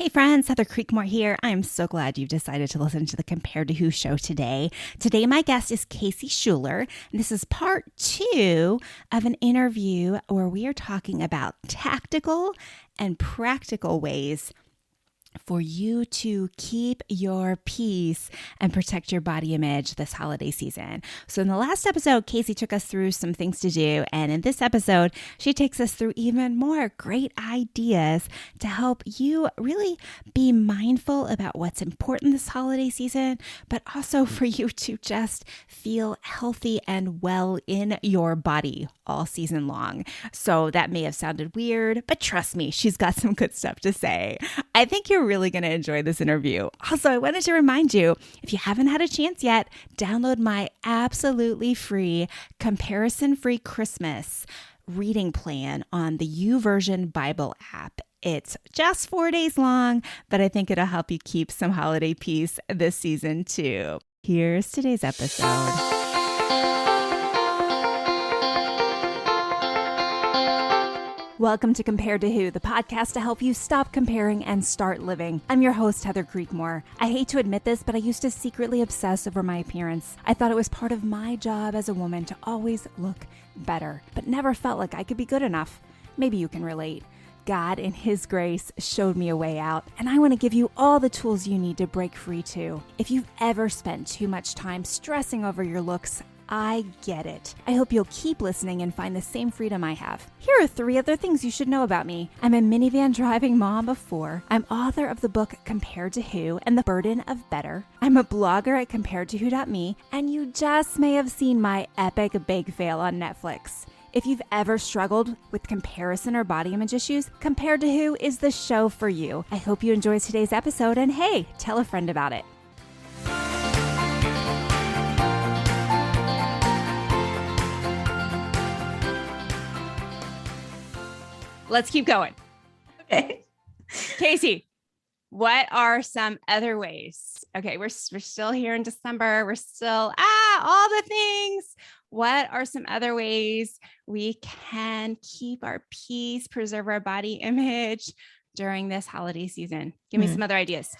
Hey friends, Heather Creekmore here. I'm so glad you've decided to listen to the Compared to Who show today. Today, my guest is Kasey Shuler, and this is part 2 of an interview where we are talking about tactical and practical ways for you to keep your peace and protect your body image this holiday season. So in the last episode, Kasey took us through some things to do. And in this episode, she takes us through even more great ideas to help you really be mindful about what's important this holiday season, but also for you to just feel healthy and well in your body all season long. So that may have sounded weird, but trust me, she's got some good stuff to say. I think you're really going to enjoy this interview. Also, I wanted to remind you, if you haven't had a chance yet, download my absolutely free, comparison-free Christmas reading plan on the YouVersion Bible app. It's just 4 days long, but I think it'll help you keep some holiday peace this season too. Here's today's episode. Welcome to Compared to Who, the podcast to help you stop comparing and start living. I'm your host, Heather Creekmore. I hate to admit this, but I used to secretly obsess over my appearance. I thought it was part of my job as a woman to always look better, but never felt like I could be good enough. Maybe you can relate. God, in His grace, showed me a way out, and I want to give you all the tools you need to break free too. If you've ever spent too much time stressing over your looks, I get it. I hope you'll keep listening and find the same freedom I have. Here are 3 other things you should know about me. I'm a minivan driving mom of 4. I'm author of the book Compared to Who and the Burden of Better. I'm a blogger at comparedtowho.me, and you just may have seen my epic bake fail on Netflix. If you've ever struggled with comparison or body image issues, Compared to Who is the show for you. I hope you enjoyed today's episode, and hey, tell a friend about it. Let's keep going. Okay. Kasey, what are some other ways? Okay, we're still here in December. We're still, all the things. What are some other ways we can keep our peace, preserve our body image during this holiday season? Give me some other ideas.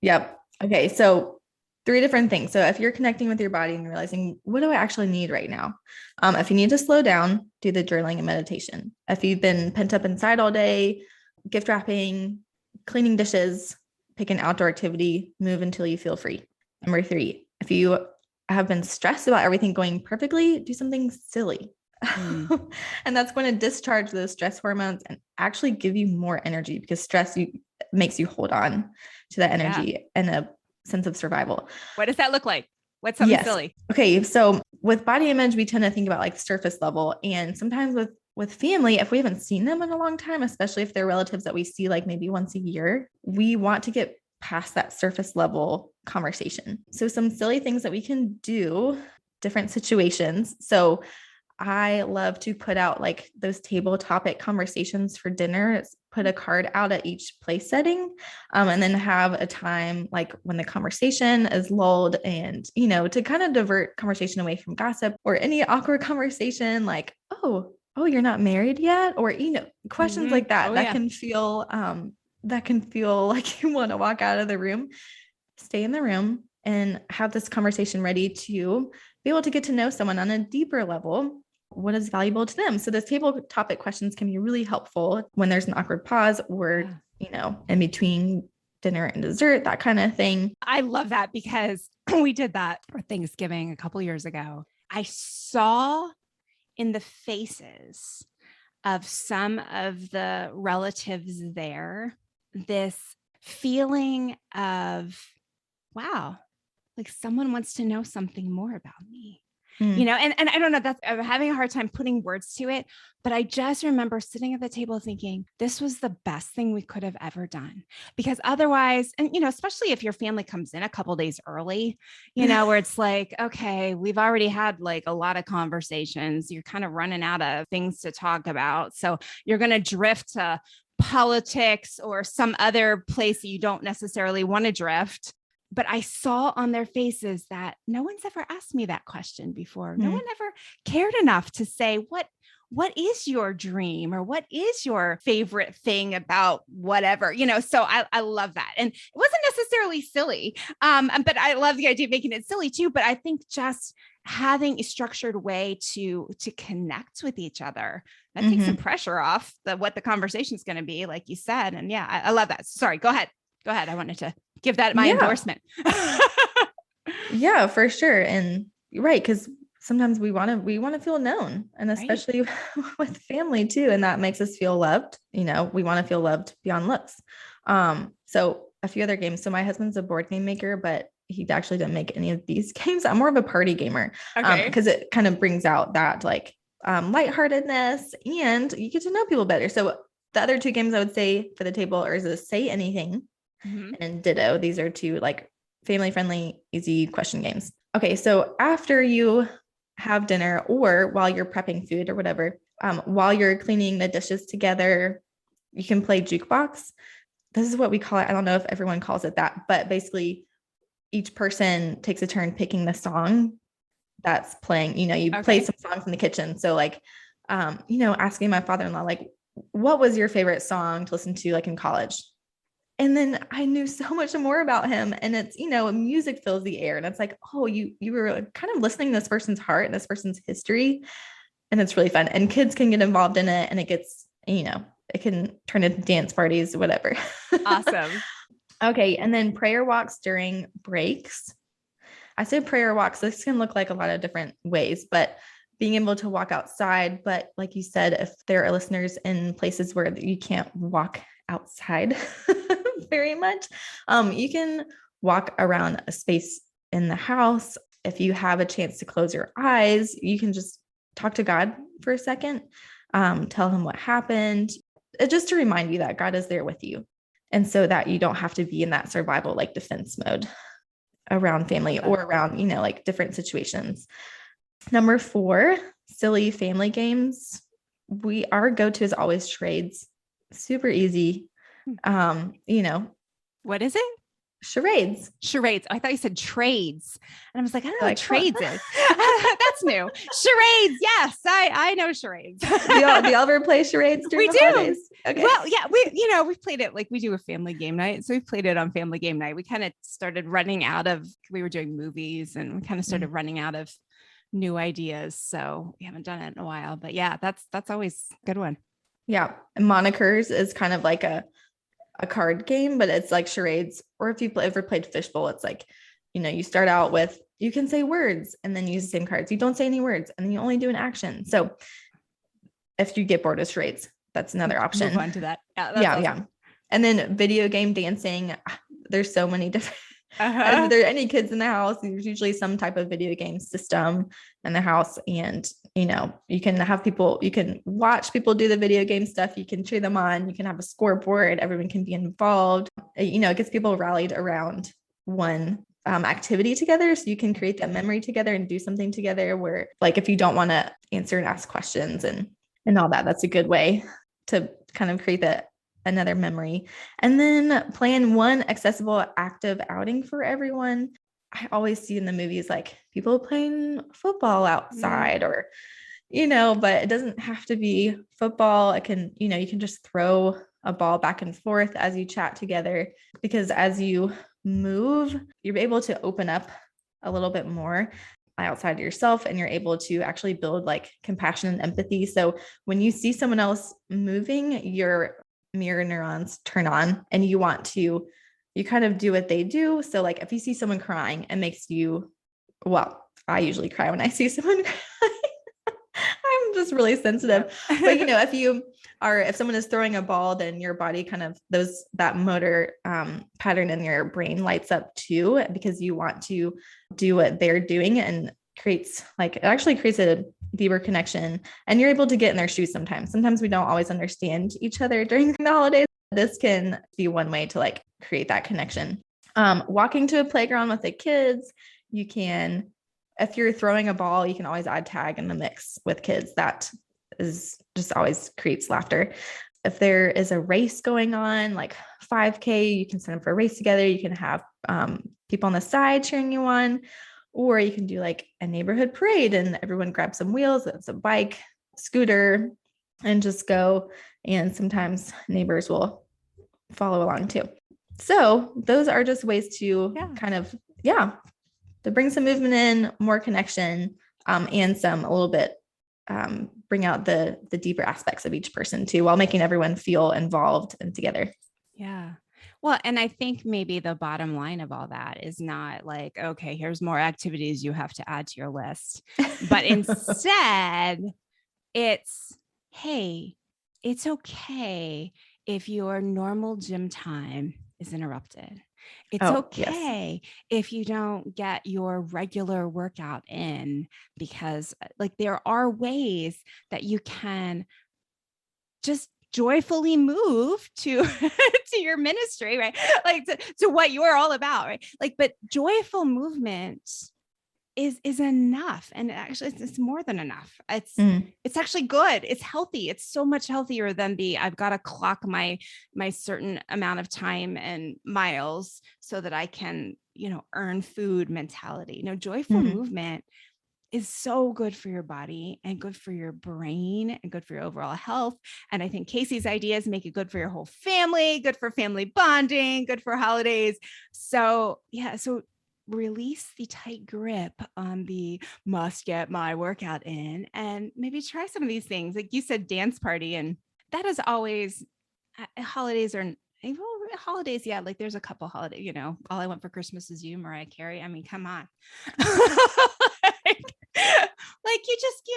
Yep. Okay. So 3 different things. So if you're connecting with your body and realizing, what do I actually need right now? If you need to slow down, do the journaling and meditation. If you've been pent up inside all day, gift wrapping, cleaning dishes, pick an outdoor activity, move until you feel free. Number 3, if you have been stressed about everything going perfectly, do something silly. And that's going to discharge those stress hormones and actually give you more energy, because stress makes you hold on to that energy and a sense of survival. What does that look like? What's something silly? Okay. So with body image, we tend to think about like surface level. And sometimes with family, if we haven't seen them in a long time, especially if they're relatives that we see like maybe once a year, we want to get past that surface level conversation. So some silly things that we can do, different situations. So I love to put out like those table topic conversations for dinner. Put a card out at each place setting, and then have a time like when the conversation is lulled, and, to kind of divert conversation away from gossip or any awkward conversation like, oh, you're not married yet? Or, questions like that, can feel like you want to walk out of the room. Stay in the room and have this conversation ready to be able to get to know someone on a deeper level. What is valuable to them? So those table topic questions can be really helpful when there's an awkward pause or, in between dinner and dessert, that kind of thing. I love that, because we did that for Thanksgiving a couple years ago. I saw in the faces of some of the relatives there this feeling of, wow, like someone wants to know something more about me. And I don't know, I'm having a hard time putting words to it, but I just remember sitting at the table thinking, this was the best thing we could have ever done. Because otherwise, and, especially if your family comes in a couple days early, where it's like, okay, we've already had like a lot of conversations. You're kind of running out of things to talk about. So you're going to drift to politics or some other place that you don't necessarily want to drift. But I saw on their faces that no one's ever asked me that question before. No one ever cared enough to say, what what is your dream or what is your favorite thing about whatever, so I love that. And it wasn't necessarily silly. But I love the idea of making it silly too. But I think just having a structured way to connect with each other, that takes some pressure off what the conversation is going to be, like you said. And yeah, I love that. Sorry, go ahead. I wanted to give that my endorsement. Yeah, for sure. And right. Cause sometimes we want to feel known, and especially with family too. And that makes us feel loved. We want to feel loved beyond looks. So a few other games. So my husband's a board game maker, but he actually didn't make any of these games. I'm more of a party gamer. Cause it kind of brings out that like, lightheartedness, and you get to know people better. So the other two games I would say for the table are the Say Anything and Ditto. These are two like family friendly, easy question games. Okay. So after you have dinner, or while you're prepping food or whatever, while you're cleaning the dishes together, you can play jukebox. This is what we call it. I don't know if everyone calls it that, but basically each person takes a turn picking the song that's playing. You play some songs in the kitchen. So like, asking my father-in-law, like, what was your favorite song to listen to like in college? And then I knew so much more about him, and it's, music fills the air, and it's like, oh, you were kind of listening to this person's heart and this person's history. And it's really fun, and kids can get involved in it, and it gets, it can turn into dance parties, whatever. Awesome. Okay. And then prayer walks during breaks. I say prayer walks. This can look like a lot of different ways, but being able to walk outside. But like you said, if there are listeners in places where you can't walk outside very much, you can walk around a space in the house. If you have a chance to close your eyes, you can just talk to God for a second, tell him what happened, just to remind you that God is there with you. And so that you don't have to be in that survival, like defense mode around family or around, like different situations. Number 4, silly family games. Our go-to is always charades. Super easy. What is it? Charades. I thought you said trades. And I was like, I don't know what trades is. That's new. Charades. Yes. I know charades. Do y'all ever play charades during the holidays? Okay. Well, yeah, we've played it, like we do a family game night. So we played it on family game night. We kind of started running out of, we were doing movies, and we kind of started running out of new ideas. So we haven't done it in a while, but yeah, that's always a good one. Yeah. And monikers is kind of like a card game, but it's like charades. Or if you ever played fishbowl, it's like, you start out with, you can say words and then use the same cards. You don't say any words and then you only do an action. So if you get bored of charades, that's another option. Move on to that. Yeah. Awesome. Yeah. And then video game dancing. There's so many different, if there are any kids in the house, there's usually some type of video game system in the house. And, you can watch people do the video game stuff. You can cheer them on. You can have a scoreboard. Everyone can be involved. It gets people rallied around one activity together. So you can create that memory together and do something together where, like, if you don't want to answer and ask questions and all that, that's a good way to kind of create another memory. And then plan one accessible active outing for everyone. I always see in the movies, like people playing football outside or, but it doesn't have to be football. It can, you can just throw a ball back and forth as you chat together, because as you move, you're able to open up a little bit more outside of yourself, and you're able to actually build like compassion and empathy. So when you see someone else moving, your mirror neurons turn on, and you kind of do what they do. So like if you see someone crying, it makes you, well, I usually cry when I see someone crying. I'm just really sensitive. But if someone is throwing a ball, then your body kind of that motor pattern in your brain lights up too, because you want to do what they're doing, and it actually creates a deeper connection, and you're able to get in their shoes sometimes. Sometimes we don't always understand each other during the holidays. This can be one way to like create that connection. Walking to a playground with the kids, you can, if you're throwing a ball, you can always add tag in the mix with kids. That is just always creates laughter. If there is a race going on, like 5K, you can sign up for a race together. You can have people on the side cheering you on, or you can do like a neighborhood parade and everyone grabs some wheels. It's a bike. scooter and just go. And sometimes neighbors will follow along too. So those are just ways to kind of, to bring some movement in, more connection, and some a little bit bring out the deeper aspects of each person too, while making everyone feel involved and together. Yeah. Well, and I think maybe the bottom line of all that is not like, okay, here's more activities you have to add to your list, but instead it's, hey, it's okay if your normal gym time is interrupted. It's okay if you don't get your regular workout in, because like there are ways that you can just joyfully move to to your ministry, right? Like to what you're all about, right? Like, but joyful movement is enough. And actually it's more than enough. It's actually good. It's healthy. It's so much healthier than I've got to clock my certain amount of time and miles so that I can, earn food mentality. Joyful movement is so good for your body and good for your brain and good for your overall health. And I think Kasey's ideas make it good for your whole family, good for family bonding, good for holidays. So release the tight grip on the must get my workout in, and maybe try some of these things. Like you said, dance party. And that is always holidays are holidays. Yeah. Like there's a couple holidays, All I Want for Christmas Is You, Mariah Carey. I mean, come on. Like you just,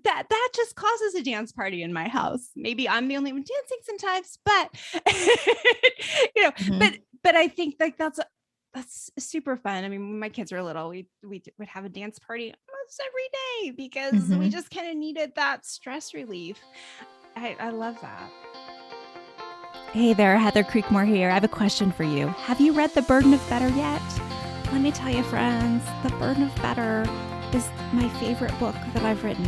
that just causes a dance party in my house. Maybe I'm the only one dancing sometimes, but, but I think like that's super fun. I mean, when my kids were little, we would have a dance party almost every day because we just kind of needed that stress relief. I love that. Hey there, Heather Creekmore here. I have a question for you. Have you read The Burden of Better yet? Let me tell you, friends, The Burden of Better is my favorite book that I've written.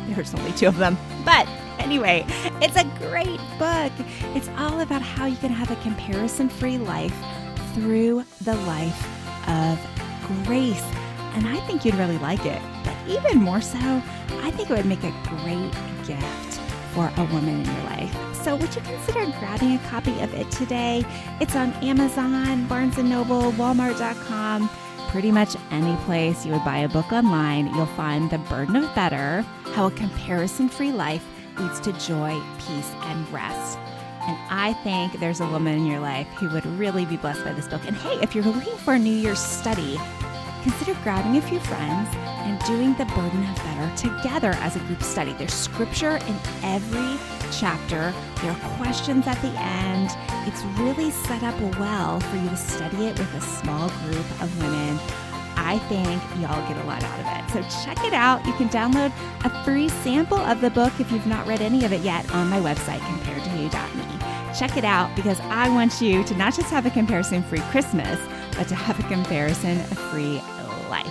There's only 2 of them. But anyway, it's a great book. It's all about how you can have a comparison-free life through the life of grace. And I think you'd really like it. But even more so, I think it would make a great gift for a woman in your life. So would you consider grabbing a copy of it today? It's on Amazon, Barnes & Noble, Walmart.com. Pretty much any place you would buy a book online, you'll find The Burden of Better, How a Comparison-Free Life Leads to Joy, Peace, and Rest. And I think there's a woman in your life who would really be blessed by this book. And hey, if you're looking for a New Year's study, consider grabbing a few friends and doing The Burden of Better together as a group study. There's scripture in every chapter. There are questions at the end. It's really set up well for you to study it with a small group of women. I think y'all get a lot out of it. So check it out. You can download a free sample of the book if you've not read any of it yet on my website, comparedtowho.me. Check it out because I want you to not just have a comparison-free Christmas, but to have a comparison-free life.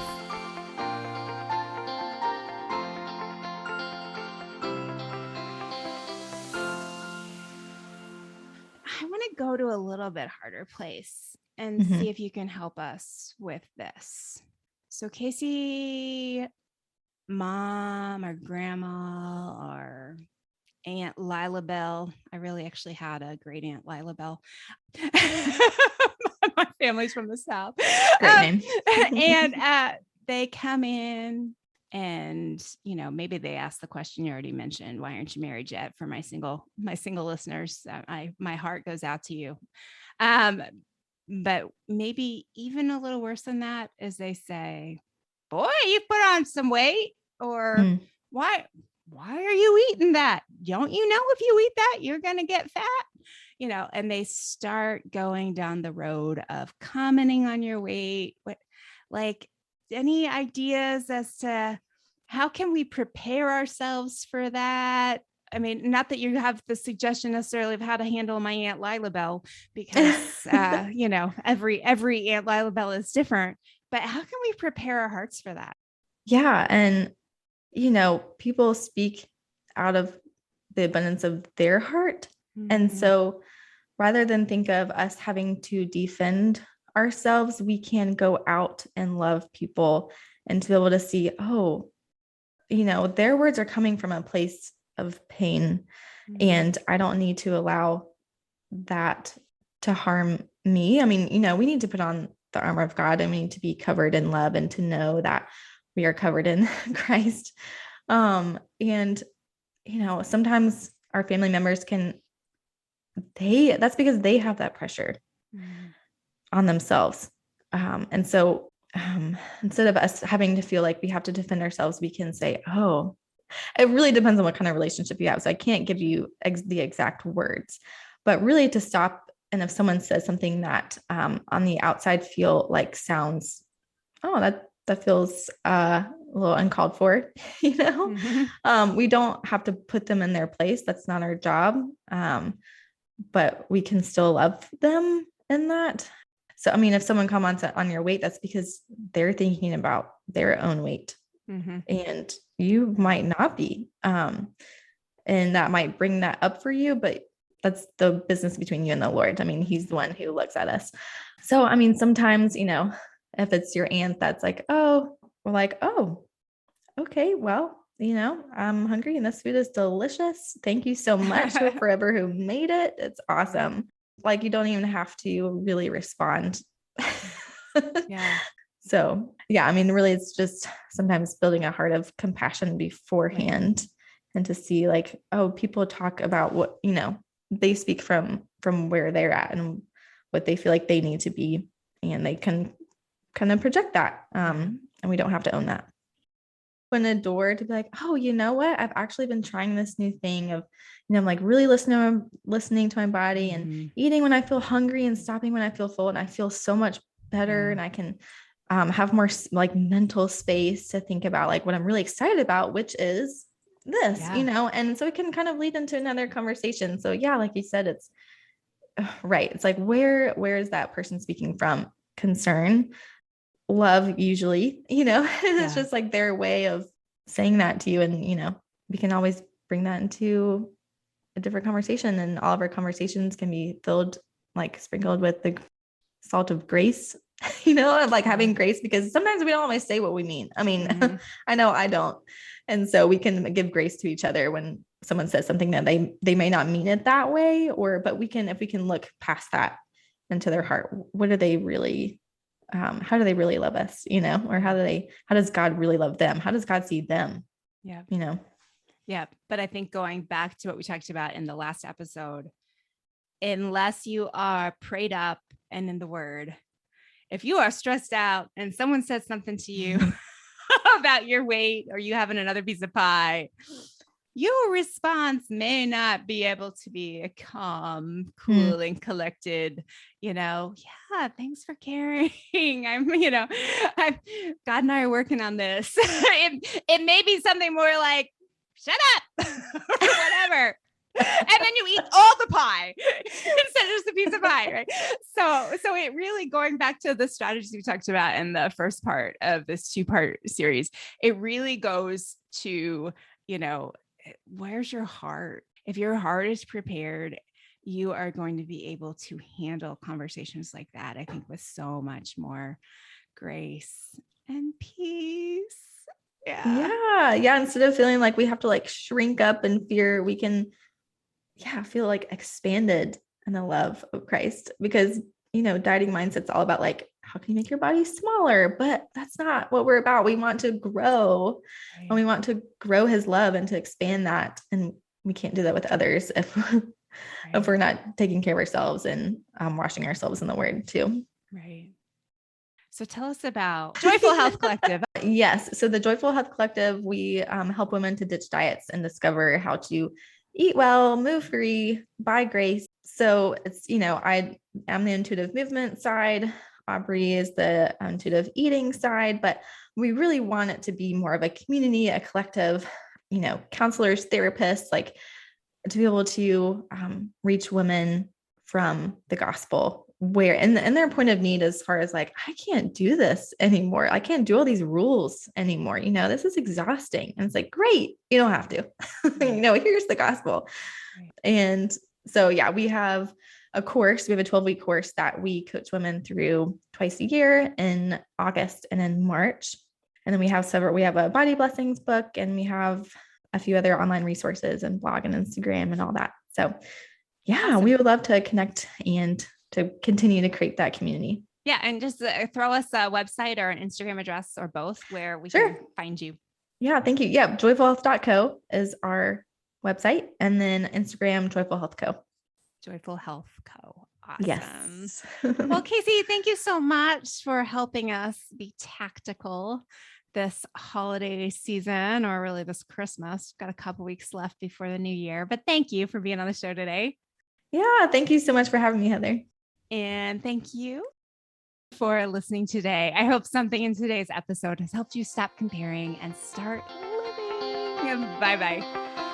I want to go to a little bit harder place and see if you can help us with this. So Kasey, mom or grandma or Aunt Lila Bell. I really actually had a great Aunt Lila Bell. My family's from the South. Great name. And they come in and, maybe they ask the question you already mentioned, why aren't you married yet? For my single listeners, my heart goes out to you. But maybe even a little worse than that is they say, boy, you put on some weight, or why are you eating that? Don't you know if you eat that, you're going to get fat? And they start going down the road of commenting on your weight. Like, any ideas as to how can we prepare ourselves for that? I mean, not that you have the suggestion necessarily of how to handle my Aunt Lila Bell, because, every Aunt Lila Bell is different, but how can we prepare our hearts for that? Yeah. And, people speak out of the abundance of their heart. And so rather than think of us having to defend ourselves, we can go out and love people and to be able to see, oh, their words are coming from a place of pain, and I don't need to allow that to harm me. I mean, we need to put on the armor of God, and we need to be covered in love and to know that we are covered in Christ. And sometimes our family members that's because they have that pressure on themselves. And so instead of us having to feel like we have to defend ourselves, we can say, oh, it really depends on what kind of relationship you have. So I can't give you the exact words, but really to stop. And if someone says something that on the outside sounds, oh, that feels a little uncalled for, we don't have to put them in their place. That's not our job. But we can still love them in that. So, I mean, if someone comments on your weight, that's because they're thinking about their own weight, and you might not be. And that might bring that up for you, but that's the business between you and the Lord. I mean, he's the one who looks at us. So, I mean, sometimes, if it's your aunt that's like, oh, we're like, oh, okay, well, I'm hungry and this food is delicious. Thank you so much to forever who made it. It's awesome. Like, you don't even have to really respond. Yeah. So yeah, I mean, really, it's just sometimes building a heart of compassion beforehand, and to see like, oh, people talk about what, they speak from where they're at and what they feel like they need to be. And they can kind of project that. And we don't have to own that. Open a door to be like, oh, you know what? I've actually been trying this new thing of, I'm like really listening to my body and eating when I feel hungry and stopping when I feel full. And I feel so much better. And I can have more like mental space to think about like what I'm really excited about, which is this, and so it can kind of lead into another conversation. So yeah, like you said, it's right. It's like, where is that person speaking from? Concern, love, usually, it's just like their way of saying that to you. And, we can always bring that into a different conversation, and all of our conversations can be sprinkled with the salt of grace, like having grace, because sometimes we don't always say what we mean. I mean, I know I don't. And so we can give grace to each other when someone says something that they may not mean it that way, but if we can look past that into their heart, what are they really, how do they really love us, or how does God really love them? How does God see them? Yeah. Yeah. But I think going back to what we talked about in the last episode, unless you are prayed up and in the word, if you are stressed out and someone says something to you about your weight, or you having another piece of pie, your response may not be able to be a calm, cool, and collected, yeah, thanks for caring. God and I are working on this. It may be something more like, shut up, or whatever. And then you eat all the pie instead of just a piece of pie, right? So it really, going back to the strategies we talked about in the first part of this 2-part series, it really goes to, where's your heart? If your heart is prepared, you are going to be able to handle conversations like that, I think, with so much more grace and peace. Yeah. Instead of feeling like we have to like shrink up in fear, we can feel like expanded in the love of Christ, because, dieting mindset's all about like, how can you make your body smaller? But that's not what we're about. We want to grow, and we want to grow his love and to expand that. And we can't do that with others if we're not taking care of ourselves and washing ourselves in the word too. Right. So tell us about Joyful Health Collective. Yes. So the Joyful Health Collective, we help women to ditch diets and discover how to eat well, move free, by grace. So it's, I am the intuitive movement side. Aubrey is the intuitive eating side, but we really want it to be more of a community, a collective, counselors, therapists, like to be able to reach women from the gospel where, and their point of need, as far as like, I can't do this anymore. I can't do all these rules anymore. This is exhausting. And it's like, great. You don't have to, here's the gospel. Right. And so, we have a course. We have a 12-week course that we coach women through twice a year, in August and in March. And then we have a body blessings book, and we have a few other online resources and blog and Instagram and all that. So yeah, Awesome. we would love to connect and to continue to create that community. Yeah. And just throw us a website or an Instagram address or both where we Sure. can find you. Yeah, thank you. Yeah, joyfulhealth.co is our website. And then Instagram, Joyful Health Co. Joyful Health Co. Awesome. Yes. Well, Kasey, thank you so much for helping us be tactical this holiday season, or really this Christmas. Got a couple weeks left before the new year, but thank you for being on the show today. Yeah, thank you so much for having me, Heather. And thank you for listening today. I hope something in today's episode has helped you stop comparing and start living. Bye-bye.